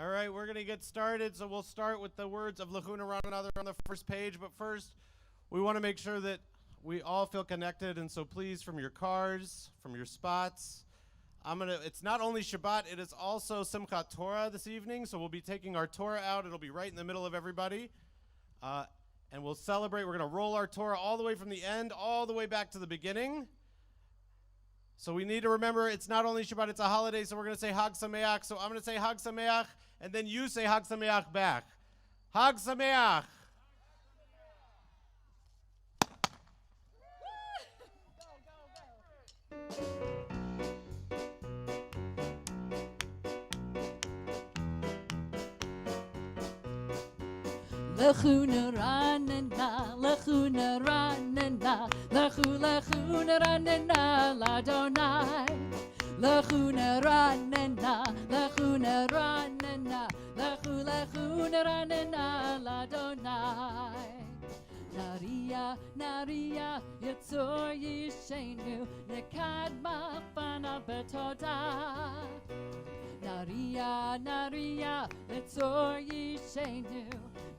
All right, we're going to get started. So we'll start with the words of Lechuna Ran Another on the first page. But first, we want to make sure that we all feel connected. And so please, from your cars, from your spots, it's not only Shabbat, it is also Simchat Torah this evening. So we'll be taking our Torah out. It'll be right in the middle of everybody. And we'll celebrate. We're going to roll our Torah all the way from the end, all the way back to the beginning. So we need to remember it's not only Shabbat, it's a holiday, so we're going to say Hag Sameach. So I'm going to say Hag Sameach, and then you say Hag Sameach back. Hag Sameach. Lechuna ranena, lechuna ranena, lechuna ranena, ladonai. Lechuna ranena, lechuna ranena, lechuna ranena, ladonai. Naria, Yitzor Yishenu, Nekadma Fana Betoda. Naria, Yitzor Yishenu,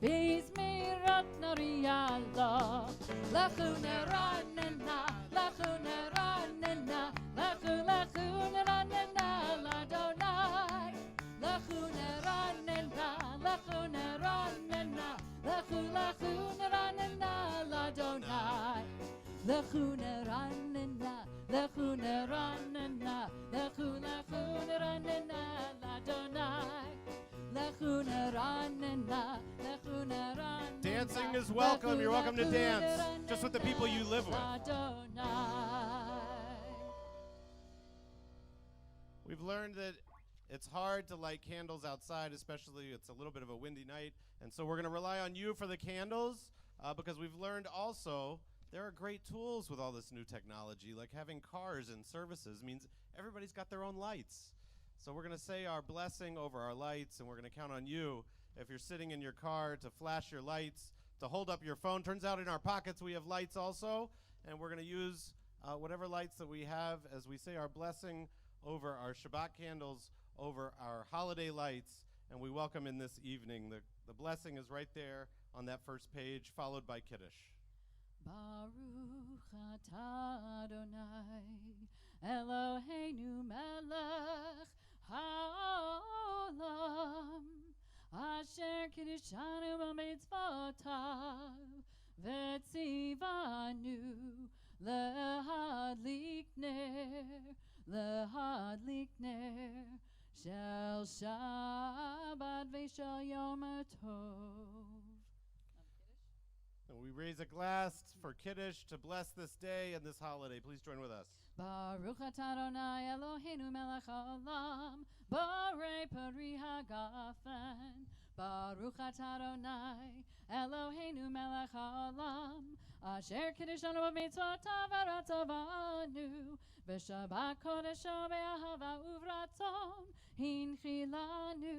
Beis Mirat Naria La. Lechuna ranena, lechuna ranena, lechuna ranena, ladonai. Lechuna ranena, lechuna ranena, lechuna ranena, ladonai. Lechuna ranena, lechuna ranena, lechuna ranena, ladonai. Lechuna ranena, lechuna ranena. Dancing is welcome. You're welcome to dance, just with the people you live with. We've learned that it's hard to light candles outside, especially it's a little bit of a windy night. And so we're going to rely on you for the candles because we've learned also there are great tools with all this new technology, like having cars and services means everybody's got their own lights. So we're going to say our blessing over our lights, and we're going to count on you, if you're sitting in your car, to flash your lights, to hold up your phone. Turns out in our pockets we have lights also, and we're going to use whatever lights that we have as we say our blessing over our Shabbat candles, over our holiday lights, and we welcome in this evening. The blessing is right there on that first page, followed by Kiddush. Baruch atah Adonai, Eloheinu melech haolam, asher kiddushanu b'mitzvotav, v'tzivanu lehadlik ner, shel Shabbat v'shel Yom Tov. And we raise a glass for Kiddush to bless this day and this holiday. Please join with us. Baruch atah Adonai Eloheinu melech haolam, borei pari hagafen. Baruch atah Adonai Eloheinu melech haolam, asher kiddushanu b'mitzvotav v'ratzavanu, v'shabbat kodesho be'ahava uvratzon, hinchilanu,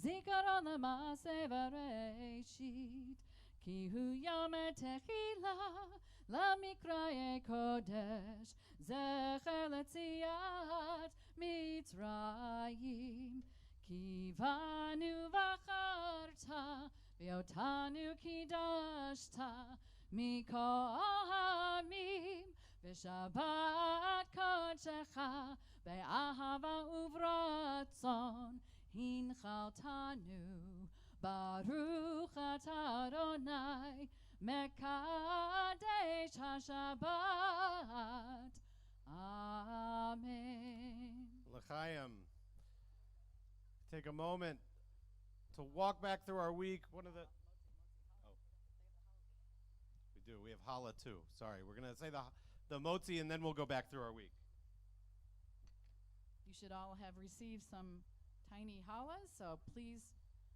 zikaron l'maaseh v'reishit. Ki hu yom techila lamikraye kodesh, zecher letziat Mitzrayim. Ki vanu v'charta v'yotanu kidashta mikol hamim, v'shabbat kodshecha be'ahava uvratzon, hinchaltanu. Baruch atah Adonai mekadesh hashabbat. Amen. L'chaim. Take a moment to walk back through our week. We do. We have challah too. Sorry. We're going to say the motzi and then we'll go back through our week. You should all have received some tiny challahs, so please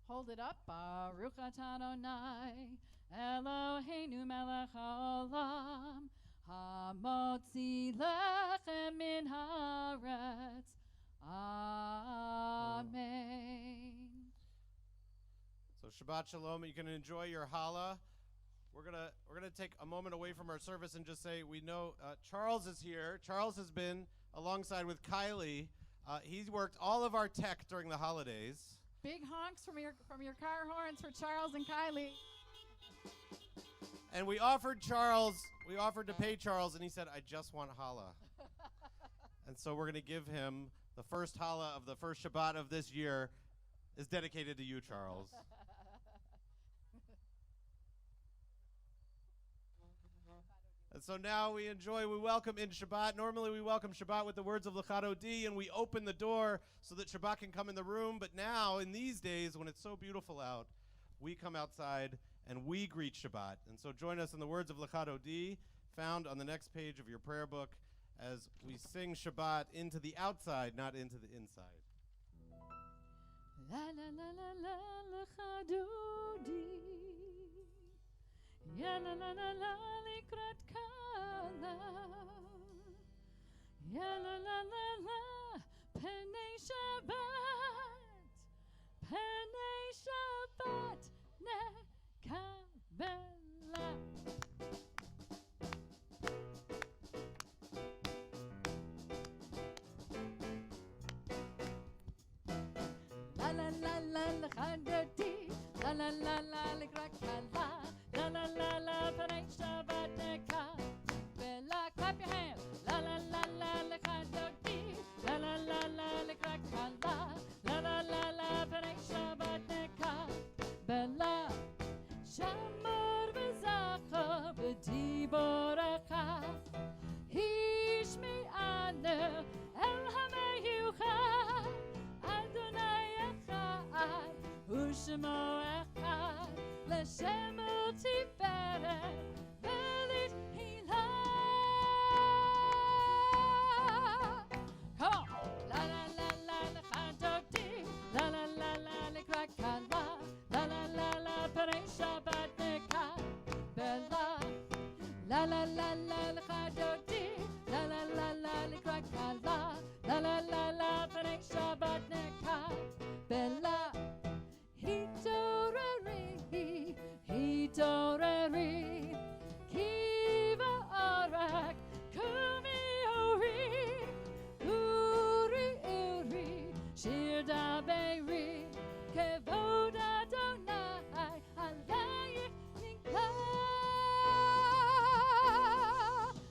hold it up. Baruch atah Adonai Eloheinu melech haolam, hamotzi lechem min haaretz. Amen. So Shabbat Shalom. You can enjoy your challah. We're gonna take a moment away from our service and just say we know Charles is here. Charles has been alongside with Kylie. He's worked all of our tech during the holidays. Big honks from your car horns for Charles and Kylie. And we offered to pay Charles, and he said, I just want challah. And so we're going to give him the first challah of the first Shabbat of this year is dedicated to you, Charles. And so now we welcome in Shabbat. Normally we welcome Shabbat with the words of L'chad Odi, and we open the door so that Shabbat can come in the room. But now, in these days, when it's so beautiful out, we come outside and we greet Shabbat. And so join us in the words of L'chad Odi, found on the next page of your prayer book, as we sing Shabbat into the outside, not into the inside. La la la la la L'chad Odi. Ya la la la la likrat kala. Ya la la la la penei Shabbat. Penei Shabbat nekabela. La la la la L'chad Odi. La la la la likrat kala. La la la la penei Shabbat nekabela. Clap your hands. La la la la L'chad Odi. La la la la likrat kala. La la la la penei Shabbat nekabela. Shamor v'zacha v'diborecha. Hishmi anu el hameyuchad. Adonai echad u'shemo echad. L'shem u'tiferet v'lit hilah. Come on. La la la la L'chad Odi. La la la la likrat kala. La la la la penei Shabbat nekabela. La la la la L'chad Odi. La la la la likrat kala. La la la la penei Shabbat nekabela. Hitoreri, kiva arak, kumi uri, uri uri, shir daberi, kevod Adonai, alayich nikla.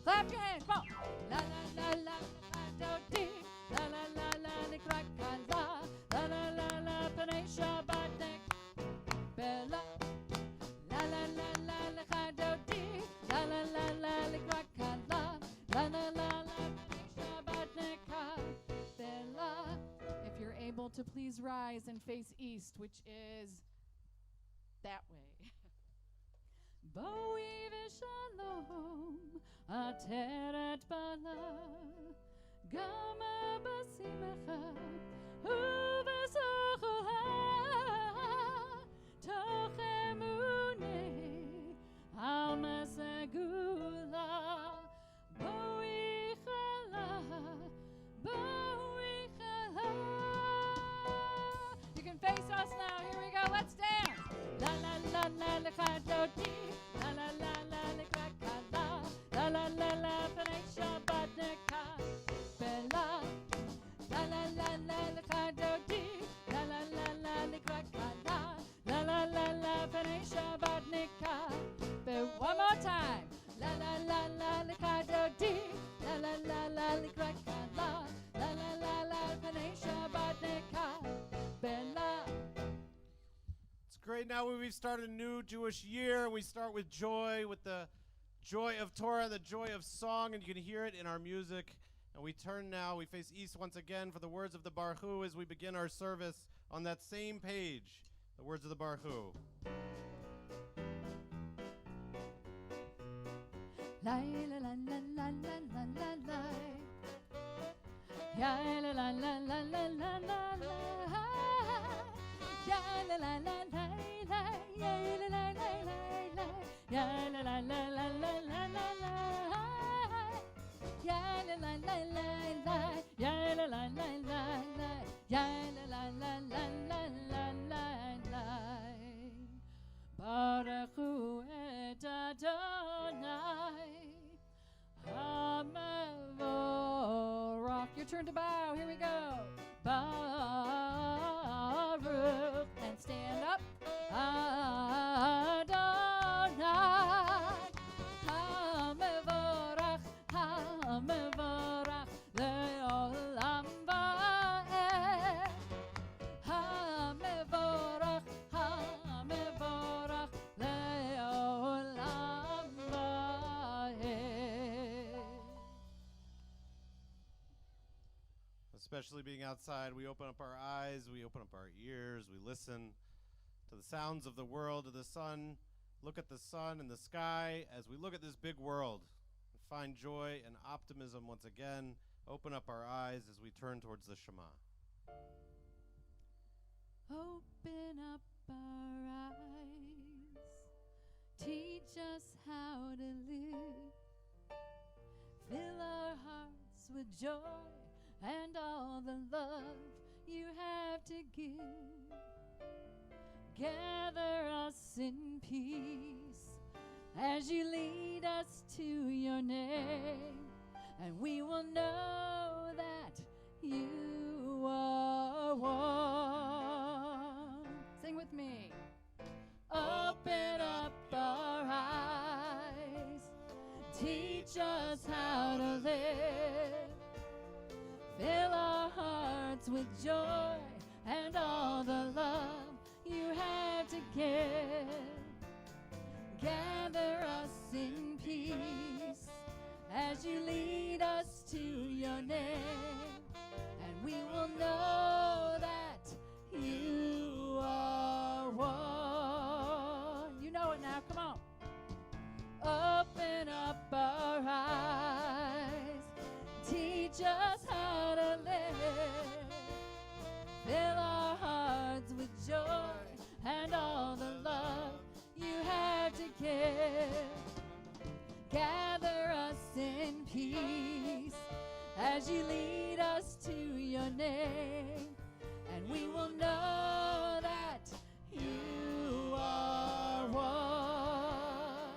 Clap your hands, come on. La la la la, L'chad Odi. La la la la, likrat kala. La la la la, penei Shabbat nekabela. La la la la L'chad Odi. La la la la likrat kala. La la la la Shabbat nekabela. If you're able to please rise and face east, which is that way. Boi v'shalom ateret bala gama basimecha u'v'zochoha toch emunei al masegula. Boi chala, boi chala. You can face us now. Here we go. Let's dance. La la la la L'chad Odi. La la la la likrat kala. La la la la penei Shabbat nekabela. La la la la L'chad Odi. La la la la likrat kala. La la la la penei Shabbat nekabela. One more time. La la la la L'chad Odi. La la la la likrat kala. La la la la penei Shabbat nekabela. It's great now we've started a new Jewish year, and we start with the joy of Torah, the joy of song, and you can hear it in our music. And we face east once again for the words of the Baruch Hu as we begin our service on that same page, the words of the Baruch Hu. La la la la la la la la la. Ya la la la la la la la la. Ya la la la la la. Ya la la la la la. Ya la la la la la la la la. Ya la la la la la. Ya la la la la la. Ya la la la la la la la la. Baruch Hu et Adonai. Hamevorach. Your turn to bow. Here we go. Baruch especially being outside, we open up our eyes, we open up our ears, we listen to the sounds of the world, to the sun, look at the sun and the sky as we look at this big world and find joy and optimism once again. Open up our eyes as we turn towards the Shema. Open up our eyes, teach us how to live, fill our hearts with joy and all the love you have to give. Gather us in peace as you lead us to your name, and we will know that you are one. Sing with me. Open up our eyes, teach us how to live, fill our hearts with joy and all the love you have to give. Gather us in peace as you lead us to your name, and we will know that you are one. You know it now, come on. Open up our eyes, teach us how to live, fill our hearts with joy and all the love you have to give. Gather us in peace as you lead us to your name, and we will know that you are one.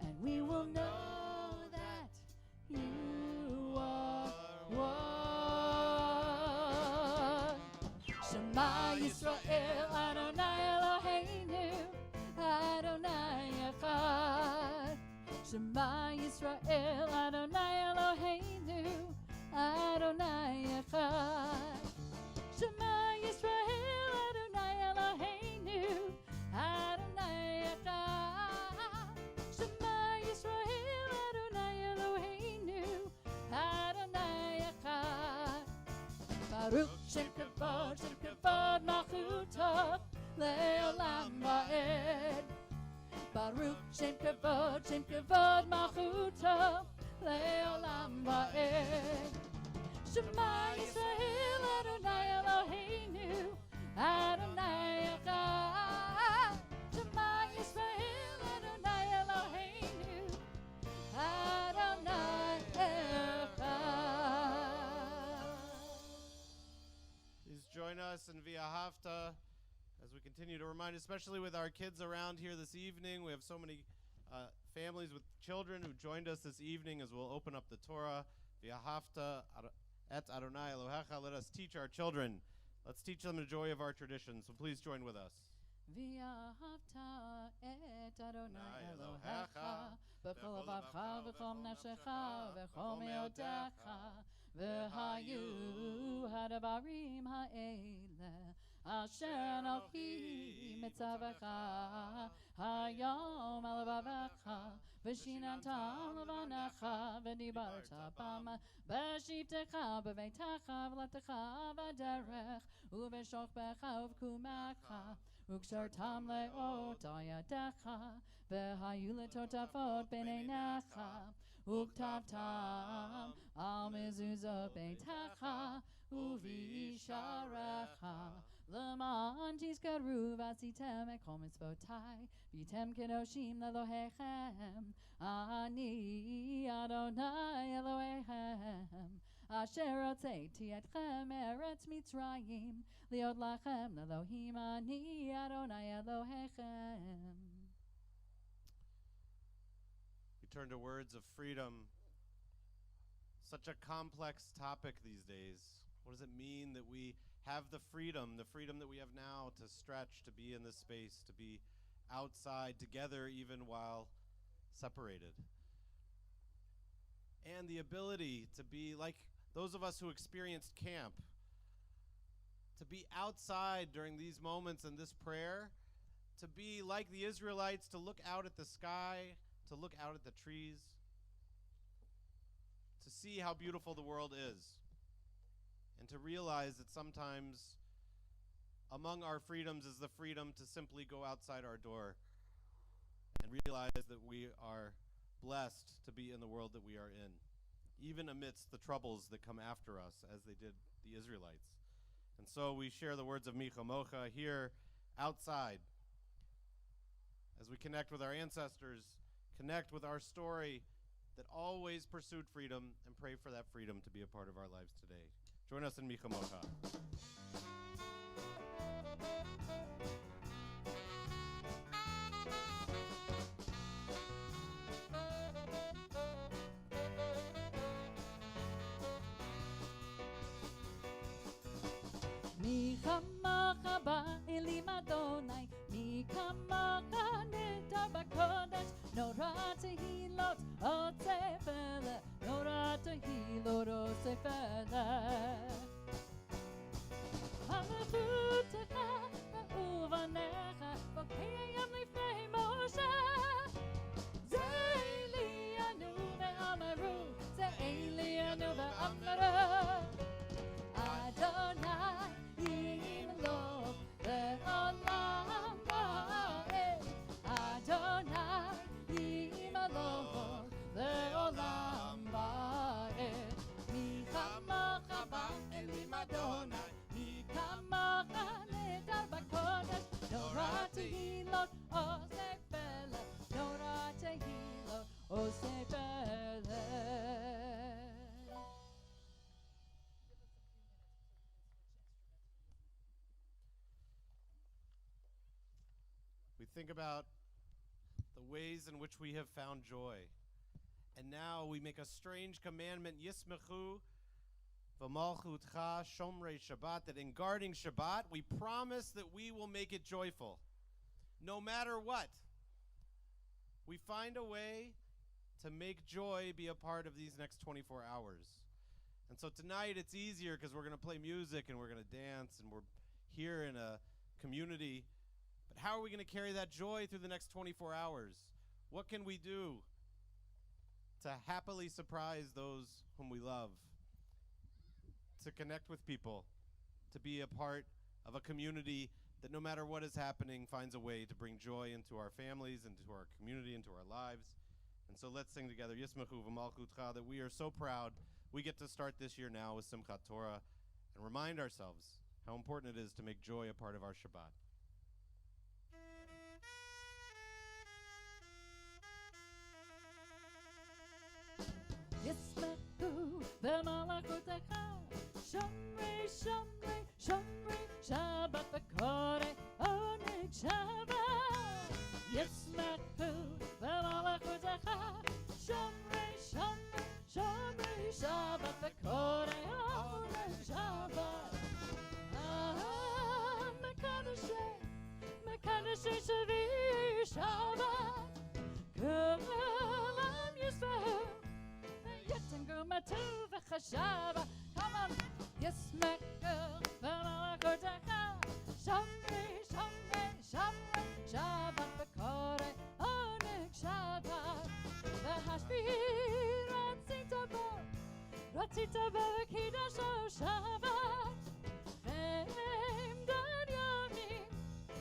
And we will know that you are one. Shema Yisrael Adonai Eloheinu Adonai Echad. Shema Yisrael Adonai Eloheinu Adonai Echad. Shema Yisrael Adonai Eloheinu Adonai Echad. Shema Yisrael Adonai Eloheinu Adonai Echad. Baruch Shem Kavod Malchuto Le'olam Va'ed. Baruch Shem Kavod Malchuto Le'olam Va'ed. Shema Yisrael Adonai Eloheinu Adonai Echad. Shema Yisrael Adonai Eloheinu Adonai Echad. Please join us in Via Hafta as we continue to remind, especially with our kids around here this evening. We have so many families with children who joined us this evening as we'll open up the Torah. Via Hafta et Adonai Elohecha. Let us teach our children. Let's teach them the joy of our tradition. So please join with us. ואהבת את אדוני אלוהיך בכל לבבך ובכל נפשך ובכל מאודך, והיו הדברים האלה אשר אנוכי מצווך היום על לבבך, ושיננת לבניך ודיברת בם בשבתך בביתך ולתך בדרך ובשוכבך ובקומך, וקשרתם לאות על ידיך, והיו לטוטפות בין עיניך, וכתבתם על מזוזות ביתך ובישעריך, למען תזכרו ועשיתם את כל מצוותיי, והייתם קדושים לאלוהיכם. אני אדוני אלוהיכם, אשר הוצאתי אתכם מארץ מצרים, להיות לכם לאלוהים. אני אדוני אלוהיכם. We turn to words of freedom. Such a complex topic these days. What does it mean that we have the freedom that we have now to stretch, to be in this space, to be outside together even while separated? And the ability to be like those of us who experienced camp, to be outside during these moments in this prayer, to be like the Israelites, to look out at the sky, to look out at the trees, to see how beautiful the world is. and to realize that sometimes among our freedoms is the freedom to simply go outside our door and realize that we are blessed to be in the world that we are in, even amidst the troubles that come after us, as they did the Israelites. And so we share the words of Micha Mocha here outside as we connect with our ancestors, connect with our story that always pursued freedom, and pray for that freedom to be a part of our lives today. Join us in Micha Mocha. Mi chamacha ba'elim Adonai, mi chamacha neta b'kodesh, nora tehilot otzefele, nora tehilot otzefele. Halechutecha ve'uvanecha, v'kiyam lifnei Moshe. Ze'elianu ve'amaru, ze'elianu ve'amaru. Adonai Imlov le'olam va'ed. Adonai Imlov le'olam va'ed. Mi chamacha ba'elim Adonai, mi chamacha neder b'kodesh, nora tehilot osei pele, nora tehilot osei pele. We think about the ways in which we have found joy. And now we make a strange commandment, Yismechu v'malchutcha shomrei Shabbat, that in guarding Shabbat, we promise that we will make it joyful. No matter what, we find a way to make joy be a part of these next 24 hours. And so tonight it's easier because we're going to play music and we're going to dance and we're here in a community. But how are we going to carry that joy through the next 24 hours? What can we do to happily surprise those whom we love, to connect with people, to be a part of a community that no matter what is happening finds a way to bring joy into our families, into our community, into our lives? And so let's sing together, Yismechu v'malchutcha, that we are so proud we get to start this year now with Simchat Torah and remind ourselves how important it is to make joy a part of our Shabbat. Yismechu v'malchutecha, shomrei, shomrei, shomrei, Shabbat v'korei, oneg Shabbat. Yismechu v'malchutecha, shomrei, shomrei, shomrei, Shabbat v'korei, oneg Shabbat. Mekadeshei, mekadeshei shavi Shabbat, kulam Yisrael. Come on, Yismechu v'malchutecha, shomrei, shomrei, shomrei, Shabbat v'korei, oneg Shabbat. V'hashvii ratzita bo v'kidasho Shabbat. V'imdad yomim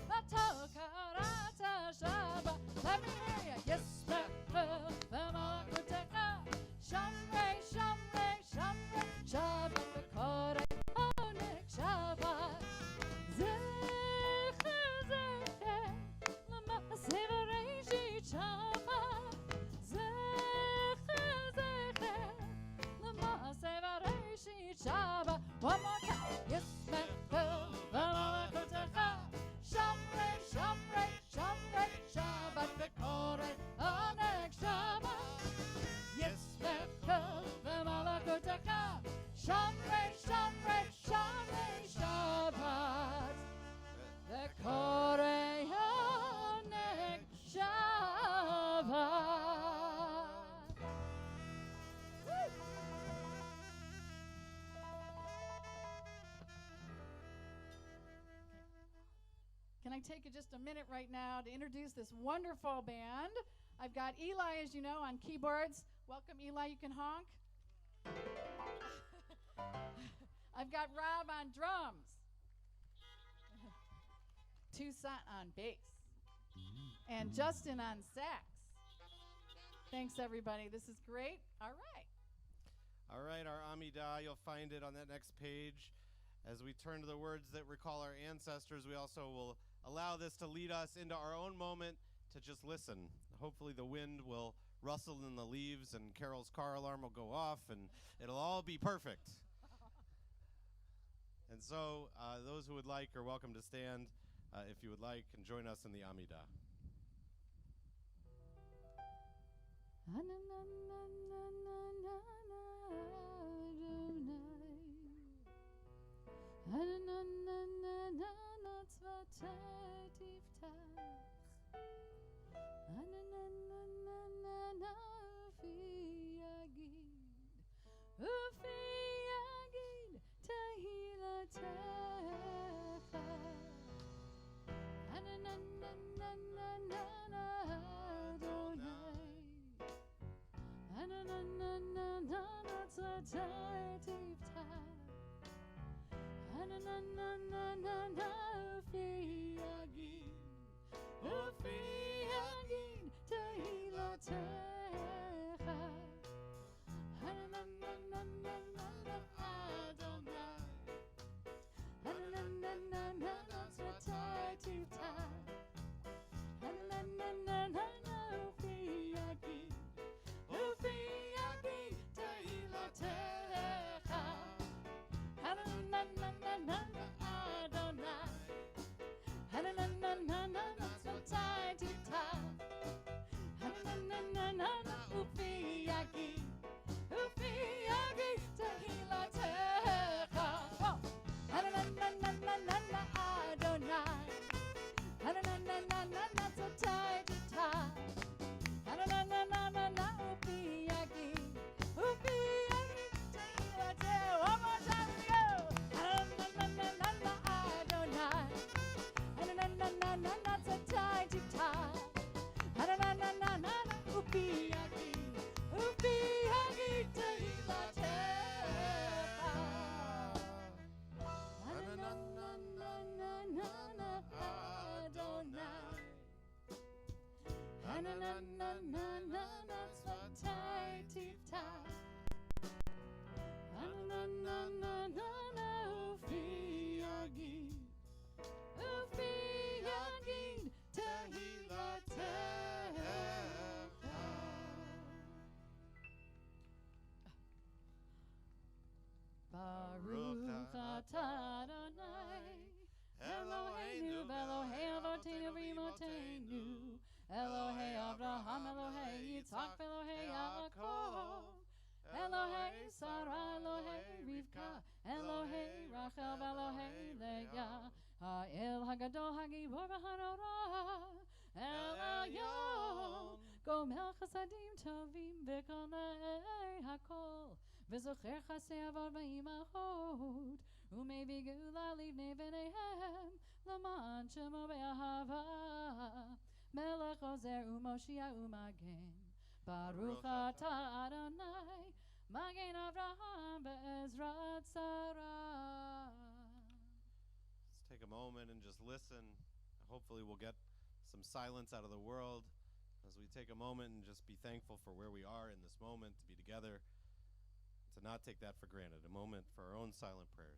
v'tokarata Shabbat. Let me hear ya. Yismechu v'malchutecha, shomrei, shomrei, shomrei, Shabbat v'korei, oneg Shabbat. Zecher, zecher, l'ma'aseh v'reishit Shabbat. Zecher, zecher, l'ma'aseh v'reishit Shabbat. One more time. Yismechu v'malchutecha, shomrei, shomrei, shomrei, Shabbat v'korei, oneg Shabbat. Yismechu v'malchutecha, shomrei, shomrei, shomrei, Shabbat v'korei, oneg Shabbat. Can I take just a minute right now to introduce this wonderful band? I've got Eli, as you know, on keyboards. Welcome, Eli. You can honk. I've got Rob on drums. Toussaint on bass. And Justin on sax. Thanks, everybody. This is great. All right. All right, our Amidah, you'll find it on that next page. As we turn to the words that recall our ancestors, we also will allow this to lead us into our own moment to just listen. Hopefully the wind will rustle in the leaves and Carol's car alarm will go off and it'll all be perfect. And so those who would like are welcome to stand if you would like and join us in the Amidah. Baruch atah Adonai, Eloheinu v'Elohei Avotenu v'Imotenu, Elohei Avraham, Elohei Yitzhak, Elohei Yaakov, Elohei Sarah, Elohei Rivka, Elohei Rachel, Elohei Leah, Ha'el Hagadol Hagibor v'Hanorah, El Elyon, Gomel Chasadim Tovim v'Konei Hakol, V'zocher chasei avot v'imachot, u'mevi geula livnei v'neihem, l'man shemo be'ahava, melech ozer u'moshia u'magen, Baruch atah Adonai, magen Avraham ve'ezrat Sarah. Let's take a moment and just listen. Hopefully we'll get some silence out of the world as we take a moment and just be thankful for where we are in this moment, to be together, to not take that for granted. A moment for our own silent prayers.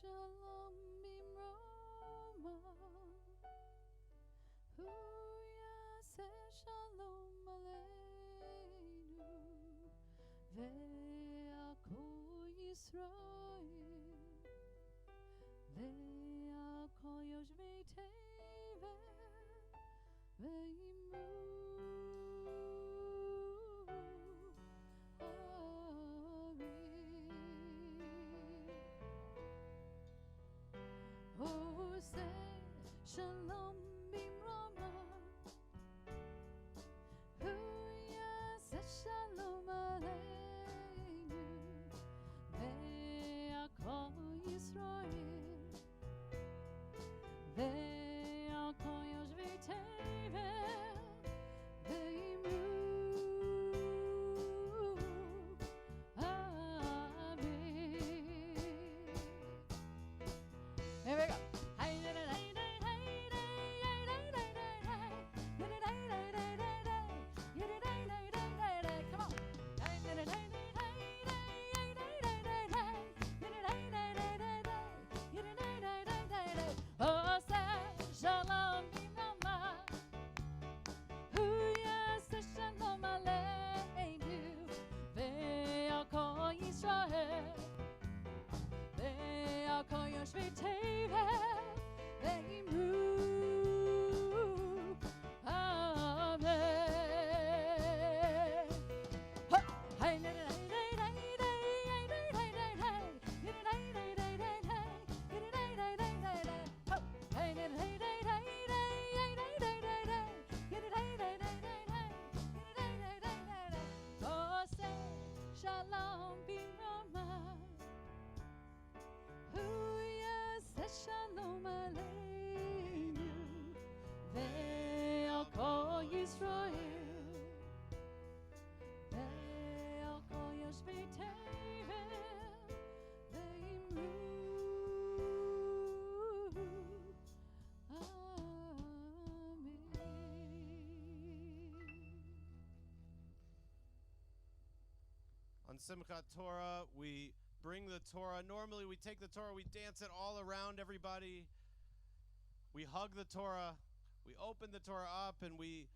Shalom bimroma, hu yaseh shalom aleinu, ve'al kol Yisrael, ve'al kol Oh, say shalom bimrama. Huya say shalom aleinu. Ve'akol Yisrael. Ve'akol yoshvei tevel. Ve'imru. Here we go. Come on. Oh, say shalom bimrama. Huya say shalom aleinu. Ve'akol Yisrael. Ve'akol yoshvei tevel. Ve'imru. Amen. Oh, say shalom bimrama. Huya say shalom aleinu. Ve'akol Yisrael. Ve'akol yoshvei tevel. Ve'imru. On Simchat Torah, we bring the Torah. Normally, we take the Torah, we dance it all around everybody. We hug the Torah, we open the Torah up, and we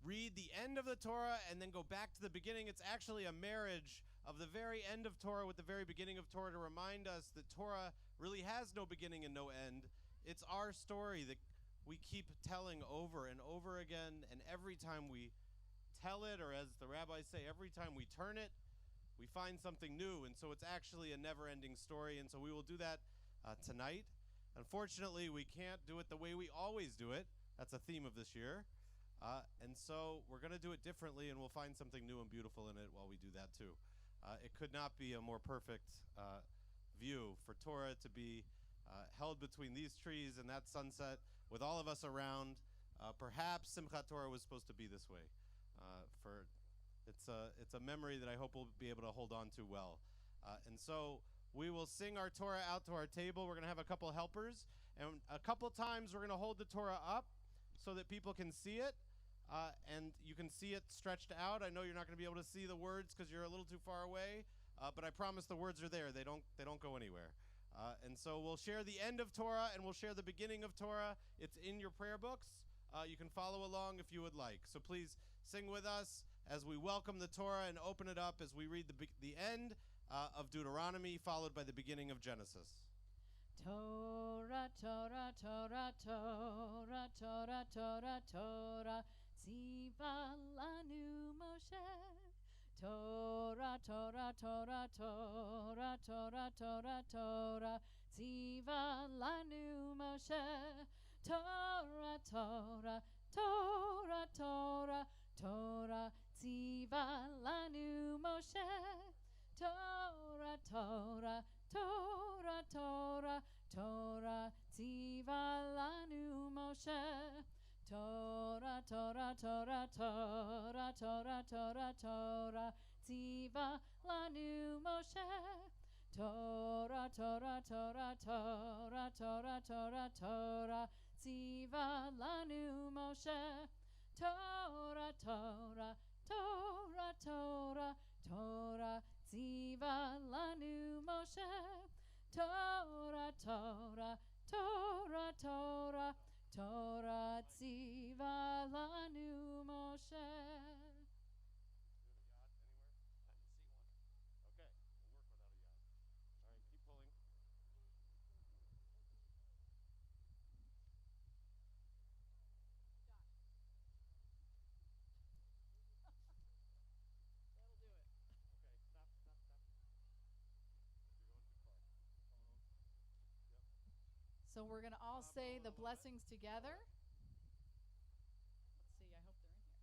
read the end of the Torah and then go back to the beginning. It's actually a marriage of the very end of Torah with the very beginning of Torah to remind us that Torah really has no beginning and no end. It's our story that we keep telling over and over again, and every time we tell it, or as the rabbis say, every time we turn it, we find something new, and so it's actually a never-ending story, and so we will do that tonight. Unfortunately, we can't do it the way we always do it. That's a theme of this year. And so we're going to do it differently, and we'll find something new and beautiful in it while we do that too. It could not be a more perfect view for Torah to be held between these trees and that sunset with all of us around. Perhaps Simchat Torah was supposed to be this way. It's a memory that I hope we'll be able to hold on to well. And so we will sing our Torah out to our table. We're going to have a couple helpers. And a couple times we're going to hold the Torah up so that people can see it. And you can see it stretched out. I know you're not going to be able to see the words because you're a little too far away. But I promise the words are there. They don't go anywhere. And so we'll share the end of Torah and we'll share the beginning of Torah. It's in your prayer books. You can follow along if you would like. So please sing with us as we welcome the Torah and open it up as we read the end of Deuteronomy, followed by the beginning of Genesis. Torah, Torah, Torah, Torah, Torah, Torah, Torah, Tziva lanu Moshe. Torah, Torah, Torah, Torah, Torah, Torah, Torah, Tziva lanu Moshe. Torah, Torah, Torah, Torah, Torah, Tziva lanu Moshe. Torah, Torah, Torah, Torah, Torah, Tziva lanu Moshe. Torah, Torah, Torah, Torah, Torah, Torah, Torah, Tziva lanu Moshe. Torah, Torah, Torah, Torah, Torah, Torah, Torah, Tziva lanu Moshe. Torah, Torah, Torah, Torah, Torah, Tziva lanu Moshe. Torah, Torah, Torah, Torah, Torah, Tziva lanu Moshe. So we're going to all say the blessings together. Let's see, I hope they're in here.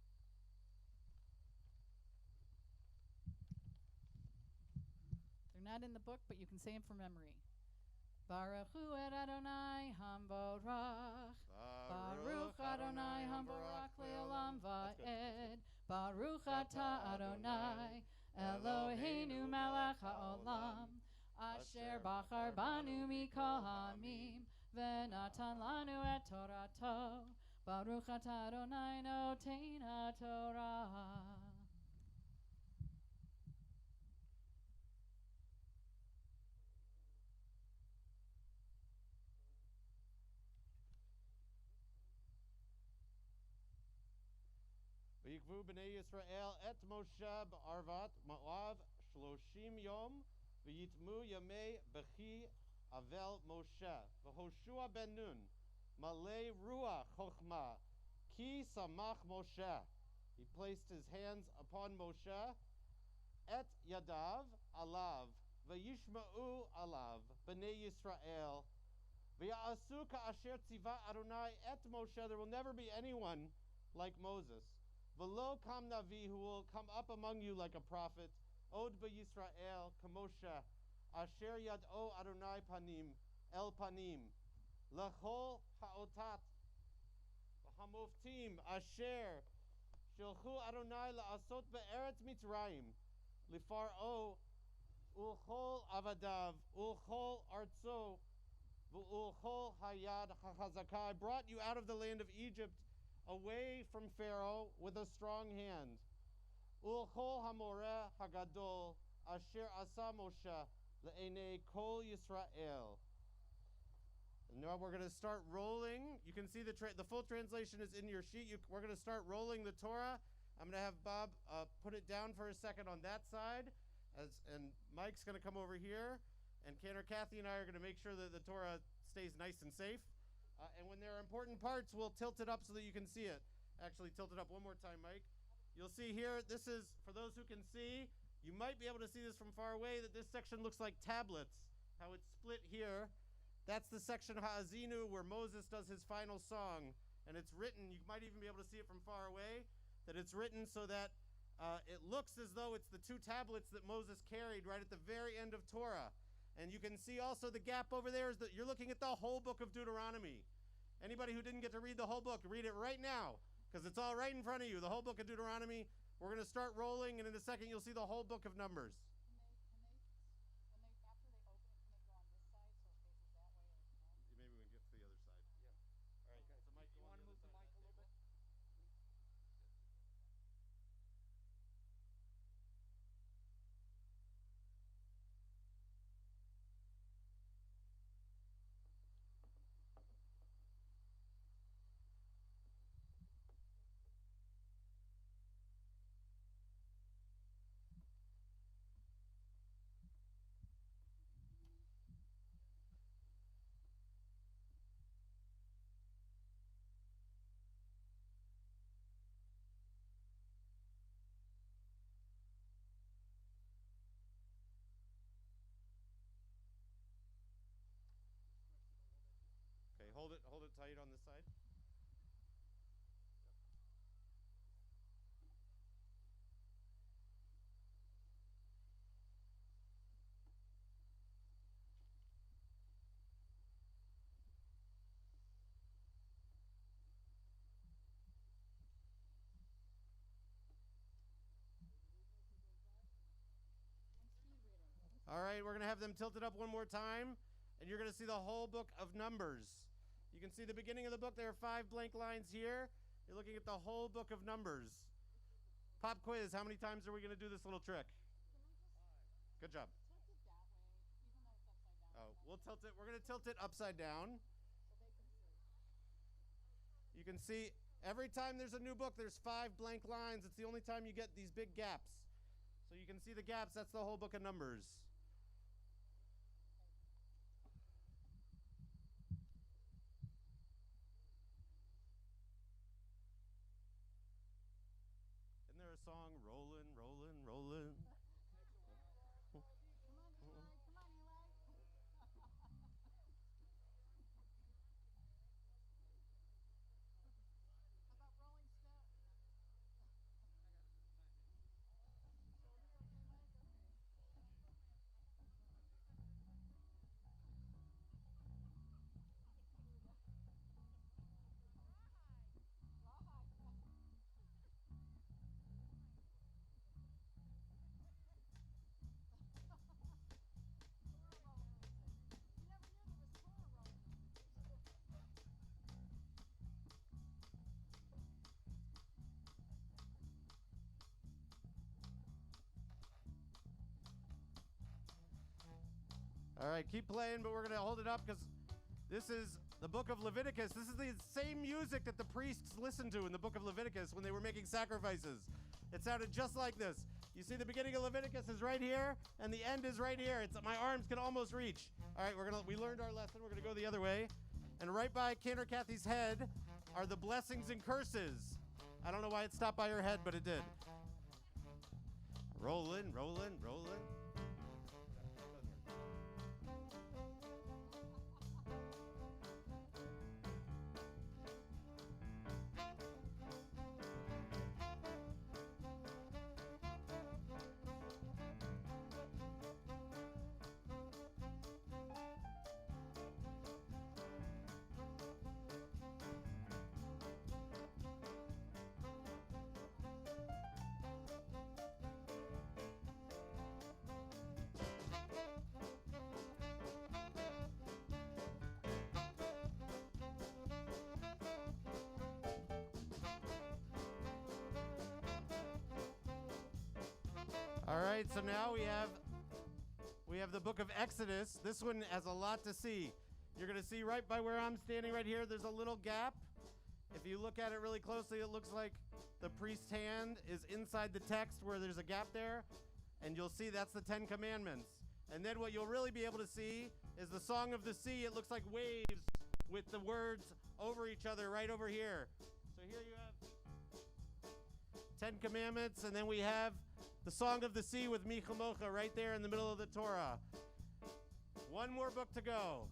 They're not in the book, but you can say them from memory. Baruch hu et Adonai hamborach. Baruch Adonai hamborach le'olam va'ed. Baruch atah Adonai Eloheinu melech ha'olam. Asher bachar banu mikol ha'amim v'natan lanu et Torato. Baruch atah Adonai noten ha'Torah. V'yikvu b'nei Yisrael et Moshe b'arvat Moav 30 yom v'yitmu yamei b'chi avel Moshe v'Hoshua ben Nun malei ruach chochma ki samach Moshe. He placed his hands upon Moshe et yadav alav v'yishma'u alav b'nei Yisrael v'ya'asu ka'asher tziva Adonai et Moshe. There will never be anyone like Moses. V'lo kam navi, who will come up among you like a prophet. Od b'Yisrael k'Moshe asher yad'o Adonai panim el panim lechol ha'otat ha'moftim asher shilchu Adonai la'asot be'eretz Mitzrayim lifar'o ulchol avadav ulchol artzo v'ulchol hayad ha'chazakah. I brought you out of the land of Egypt, away from Pharaoh with a strong hand. Ulchol hamoreh hagadol asher asa Moshe le'enei kol Yisrael. And now we're going to start rolling. You can see the full translation is in your sheet. We're going to start rolling the Torah. I'm going to have Bob put it down for a second on that side, and Mike's going to come over here, and Cantor Kathy and I are going to make sure that the Torah stays nice and safe. And when there are important parts, we'll tilt it up so that you can see it. Actually, tilt it up one more time, Mike. You'll see here, this is, for those who can see, you might be able to see this from far away, that this section looks like tablets, how it's split here. That's the section Ha'azinu where Moses does his final song. And it's written, you might even be able to see it from far away, that it's written so that it looks as though it's the 2 tablets that Moses carried right at the very end of Torah. And you can see also the gap over there is that you're looking at the whole book of Deuteronomy. Anybody who didn't get to read the whole book, read it right now, because it's all right in front of you, the whole book of Deuteronomy. We're going to start rolling, and in a second you'll see the whole book of Numbers. Maybe we can get to the other side. Yeah. All right. So Mike, you want to move the mic a little bit? Okay, hold it tight on this side. All right, we're going to have them tilted up one more time, and you're going to see the whole book of Numbers. You can see the beginning of the book. There are 5 blank lines here. You're looking at the whole book of Numbers. Pop quiz, how many times are we going to do this little trick? Good job. Oh, we'll tilt it. We're going to tilt it upside down. You can see every time there's a new book, there's 5 blank lines. It's the only time you get these big gaps. So you can see the gaps. That's the whole book of Numbers. Isn't there a song, Rollin', Rollin', Rollin'? All right, keep playing, but we're going to hold it up because this is the book of Leviticus. This is the same music that the priests listened to in the book of Leviticus when they were making sacrifices. It sounded just like this. You see the beginning of Leviticus is right here, and the end is right here. My arms can almost reach. All right, we learned our lesson. We're going to go the other way. And right by Cantor Kathy's head are the blessings and curses. I don't know why it stopped by her head, but it did. Rolling, rolling, rolling. All right, so now we have the book of Exodus. This one has a lot to see. You're going to see right by where I'm standing right here, there's a little gap. If you look at it really closely, it looks like the priest's hand is inside the text where there's a gap there, and you'll see that's the 10 Commandments. And then what you'll really be able to see is the Song of the Sea. It looks like waves with the words over each other right over here. So here you have 10 Commandments, and then we have the Song of the Sea with Michamocha right there in the middle of the Torah. One more book to go.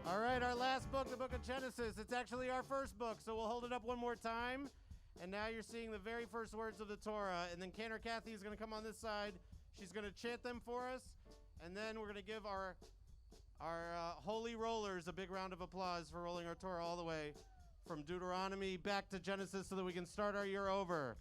All right, our last book, the book of Genesis. It's actually our first book, so we'll hold it up one more time. And now you're seeing the very first words of the Torah. And then Cantor Kathy is going to come on this side. She's going to chant them for us. And then we're going to give our holy rollers a big round of applause for rolling our Torah all the way from Deuteronomy back to Genesis so that we can start our year over.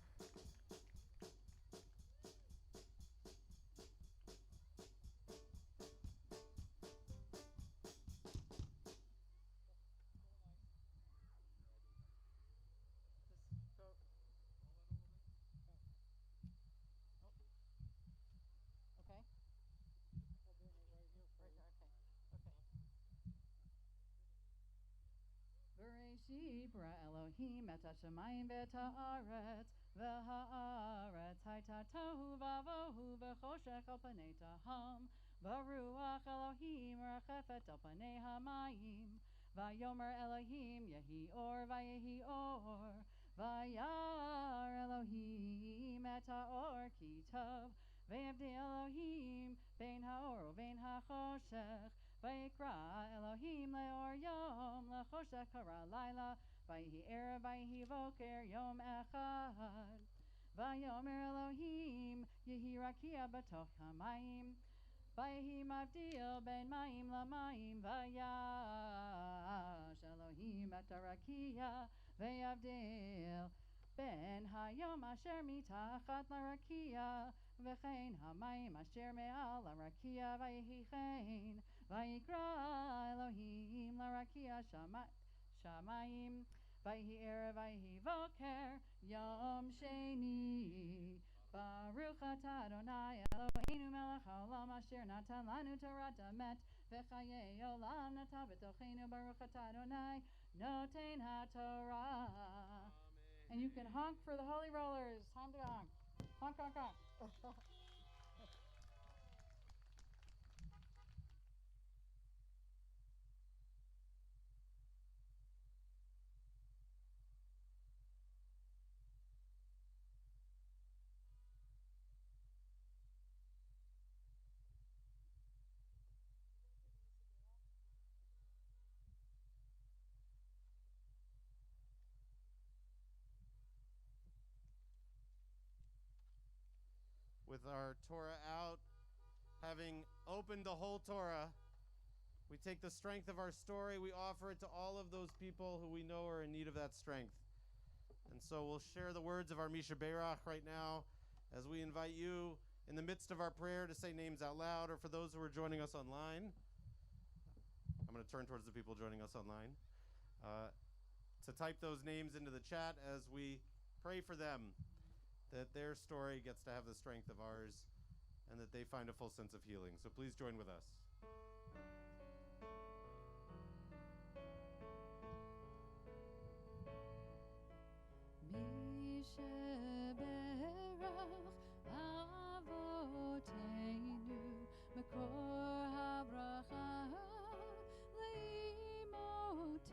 Bereshit bara Elohim et hashamayim v'et haaretz v'haaretz hayta tohu vavohu v'choshech al panei taham v'ruach Elohim rachefet al panei hamayim v'yomer Elohim yehi or v'yehi or v'yar Elohim et haor ki tov v'yavdi Elohim bein haor u'bein hachoshech Vayikra Elohim leor yom lechoshech hara laila Vayhi erev vayhi voker yom echad Vayomer Elohim yehi rakia batoch hamayim Vayhi mavdil ben mayim lamayim Vayash Elohim et harakia Vayavdil ben hayom asher mitachat larakia V'chein hamayim asher me'al larakia Vayhi chein Vayikra Elohim larakia shamayim Vayhi erev, vayhi voker, Yom Sheni. Baruch atah Adonai Eloheinu melech haolam asher natan lanu Torah tamet v'chayei olam natan b'tocheinu. Baruch atah Adonai noten haTorah. And you can honk for the holy rollers. Time to honk. Honk, honk, honk. With our Torah out, having opened the whole Torah, we take the strength of our story, we offer it to all of those people who we know are in need of that strength. And so we'll share the words of our Misha Beirach right now as we invite you in the midst of our prayer to say names out loud, or for those who are joining us online. I'm going to turn towards the people joining us online. To type those names into the chat as we pray for them, that their story gets to have the strength of ours and that they find a full sense of healing. So please join with us. Misheberach avoteinu mekor habracha leimoteinu.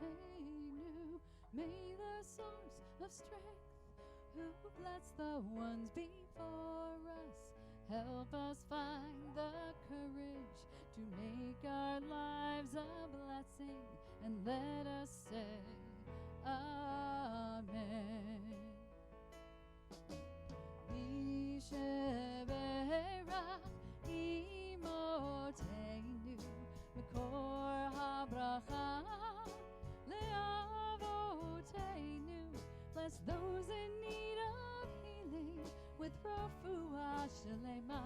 May the source of strength who bless the ones before us help us find the courage to make our lives a blessing, and let us say Amen. Misheberach imoteinu mekor habracha leavoteinu. Bless those in need of healing with refuah shlema,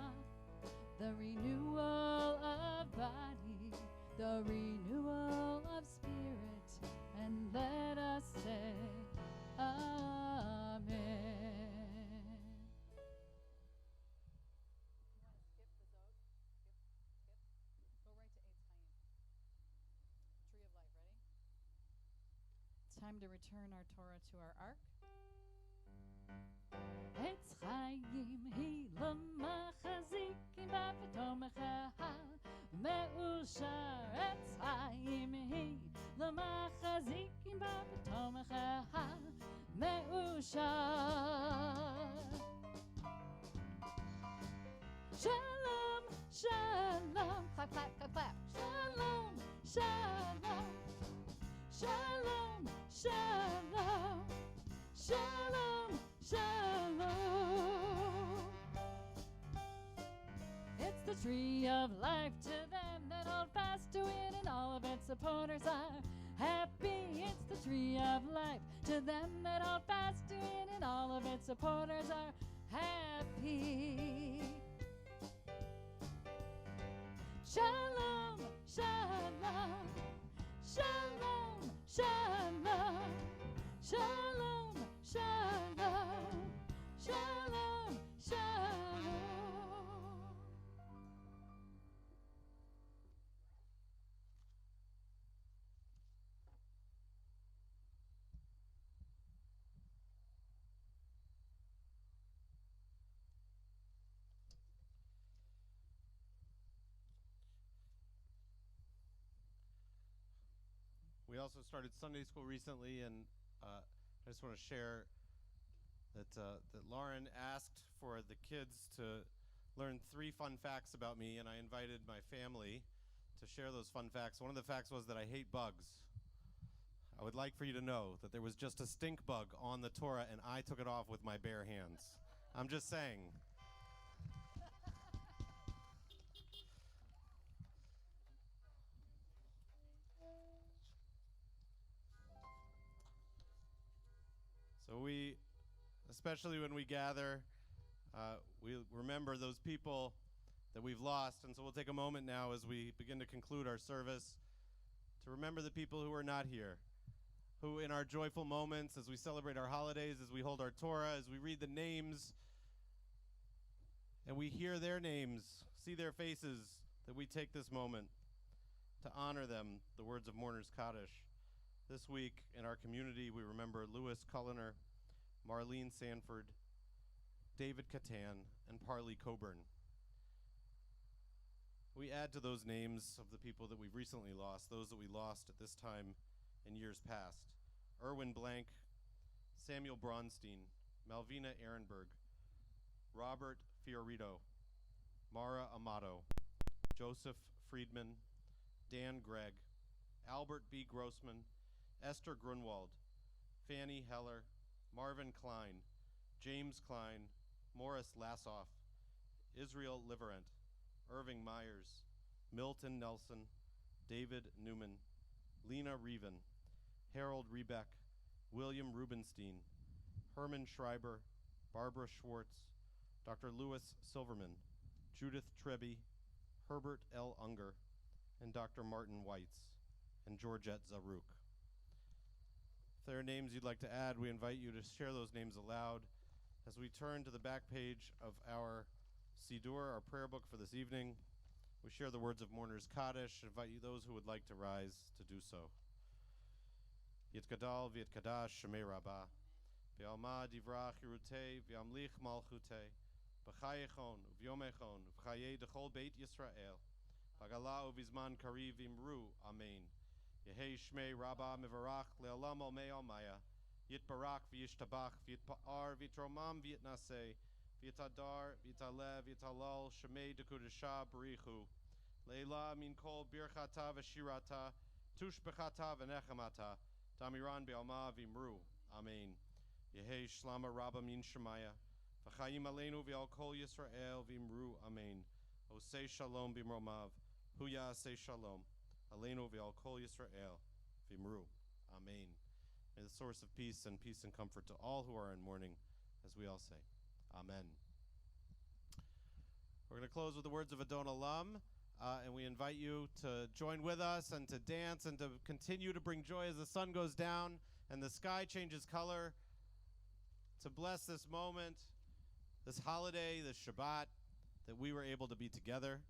the renewal of body, the renewal of spirit, and let us say Amen. It's time to return our Torah to our ark. Etz Chaim hi l'machazikim b'v'tomecha me'ushar. Etz Chaim hi l'machazikim b'v'tomecha me'ushar. Shalom, shalom, clap, clap, clap, clap. Shalom, shalom, shalom, shalom, shalom, shalom. It's the tree of life to them that hold fast to it, and all of its supporters are happy. It's the tree of life to them that hold fast to it, and all of its supporters are happy. Shalom, shalom, shalom, shalom, shalom, shalom, shalom, shalom. We also started Sunday school recently, and I just want to share that Lauren asked for the kids to learn 3 fun facts about me, and I invited my family to share those fun facts. One of the facts was that I hate bugs. I would like for you to know that there was just a stink bug on the Torah, and I took it off with my bare hands. I'm just saying. So we, especially when we gather, we remember those people that we've lost. And so we'll take a moment now as we begin to conclude our service to remember the people who are not here, who in our joyful moments, as we celebrate our holidays, as we hold our Torah, as we read the names, and we hear their names, see their faces, that we take this moment to honor them, the words of Mourner's Kaddish. This week in our community, we remember Louis Culliner, Marlene Sanford, David Catan, and Parley Coburn. We add to those names of the people that we've recently lost, those that we lost at this time in years past. Erwin Blank, Samuel Braunstein, Malvina Ehrenberg, Robert Fiorito, Mara Amato, Joseph Friedman, Dan Gregg, Albert B. Grossman, Esther Grunwald, Fanny Heller, Marvin Klein, James Klein, Morris Lassoff, Israel Liverent, Irving Myers, Milton Nelson, David Newman, Lena Reven, Harold Rebeck, William Rubenstein, Herman Schreiber, Barbara Schwartz, Dr. Louis Silverman, Judith Treby, Herbert L. Unger, and Dr. Martin Weitz, and Georgette Zarouk. If there are names you'd like to add, we invite you to share those names aloud as we turn to the back page of our Siddur, our prayer book for this evening. We share the words of Mourner's Kaddish, invite you those who would like to rise to do so. Yitkadal v'yitkadash shemei rabbah, v'alma divrach yirutei, v'amlich malchutei, v'chayechon, v'yomechon, v'chayei dechol beit Yisrael, v'gala uvizman kariv imru, amen. Yehei shmei rabbah mivarach le'olam olmei almaya, yitbarak v'yishtabach, v'yitpa'ar v'yitromam v'yitnaseh, v'yitadar v'yitalev v'yitalal shemei dekudesha barichu, leila min kol birchata v'shirata, tushbechata v'nechamata, Tamiran be'alma v'imru, amen. Yehei shlama rabba min shemaya, v'chayim aleinu v'al kol Yisrael v'imru, amen. Osei shalom b'mromav, huya asei shalom, aleinu v'al kol Yisrael v'imru, amen. May the source of peace and comfort to all who are in mourning, as we all say, amen. We're going to close with the words of Adon Olam. And we invite you to join with us and to dance and to continue to bring joy as the sun goes down and the sky changes color, to bless this moment, this holiday, this Shabbat, that we were able to be together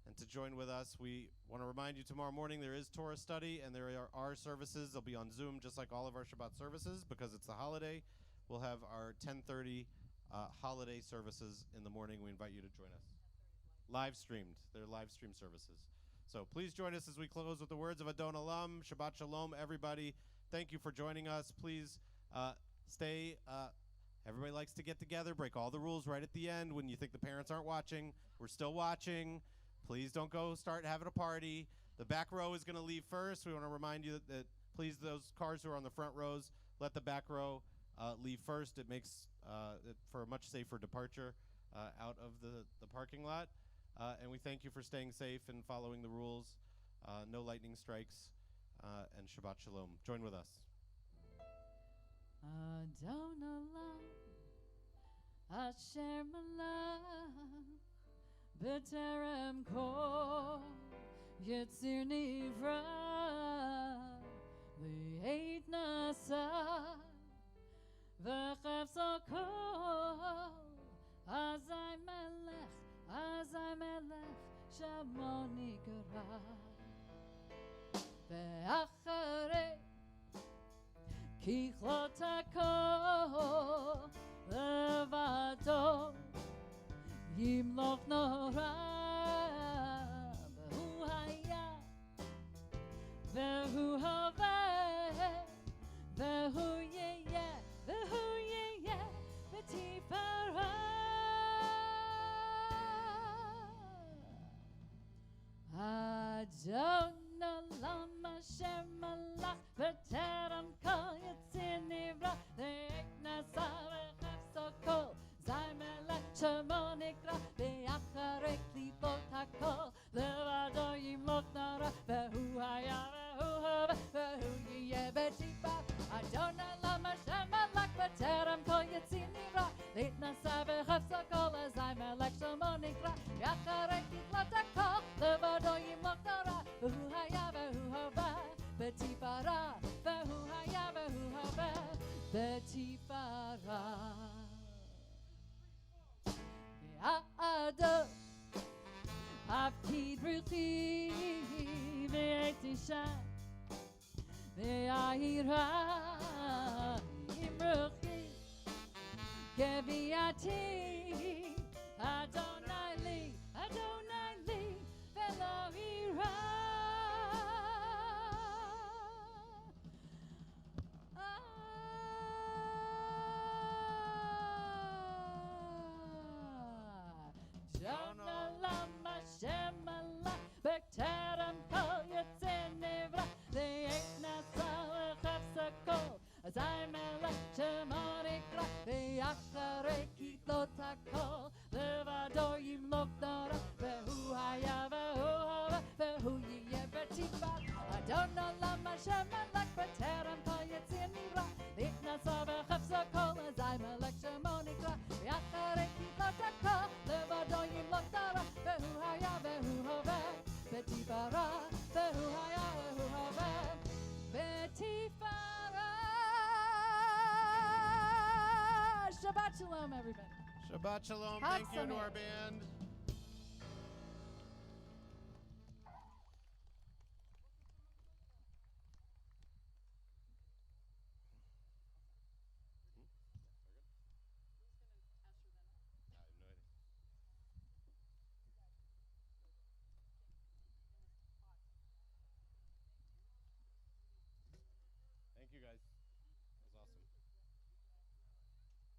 and to join with us. We want to remind you tomorrow morning there is Torah study and there are services. They'll be on Zoom just like all of our Shabbat services because it's the holiday. We'll have our 10:30 holiday services in the morning. We invite you to join us. Live streamed. They're live stream services. So please join us as we close with the words of Adon Olam. Shabbat Shalom, everybody. Thank you for joining us. Please stay. Everybody likes to get together, break all the rules right at the end when you think the parents aren't watching. We're still watching. Please don't go start having a party. The back row is going to leave first. We want to remind you that please, those cars who are on the front rows, let the back row leave first. It makes it for a much safer departure out of the parking lot. And we thank you for staying safe and following the rules. No lightning strikes. And Shabbat Shalom. Join with us. Adon Olam, Asher Malach, B'terem Kol, Yitzir Nivra, Li'eit Nasa, V'chefzo Kol, Azai Melech, Shamo Nikra, Ve'acharei, Kichlot HaKol, Levado, Yimloch Nora, V'hu Haya, V'hu Hoveh, V'hu Yeyeh, V'tifara. Adon Olam Asher Malach B'terem Kol Yitzir Nivra Le'ek Nasa Betipara. Ve'ado Avtid ruchi ve'etisha ve'ayira imruchi keviati Adonai li ve'lohira Jonah lama shemala Bekteram kol yetzenevra Ve'ekna sal chafsakol Azaymelech shemonikra Ve'acharei kitlot hakol Levador yimlok dora Ve'hu haya ve'hu hava Ve'hu yiyeh betipar Adonai lama shemala Bekteram kol yetzenevra Ve'ekna sal chafsakol Azaymelech shemonikra Ve'acharei kitlot hakol Levador yimlok dora Ve'hu haya ve'hu hava Betipara, ve'hu haya ve'hu hava Betipara. Shabbat shalom, everybody. Shabbat shalom. Hag Thank you to Sameach. our band.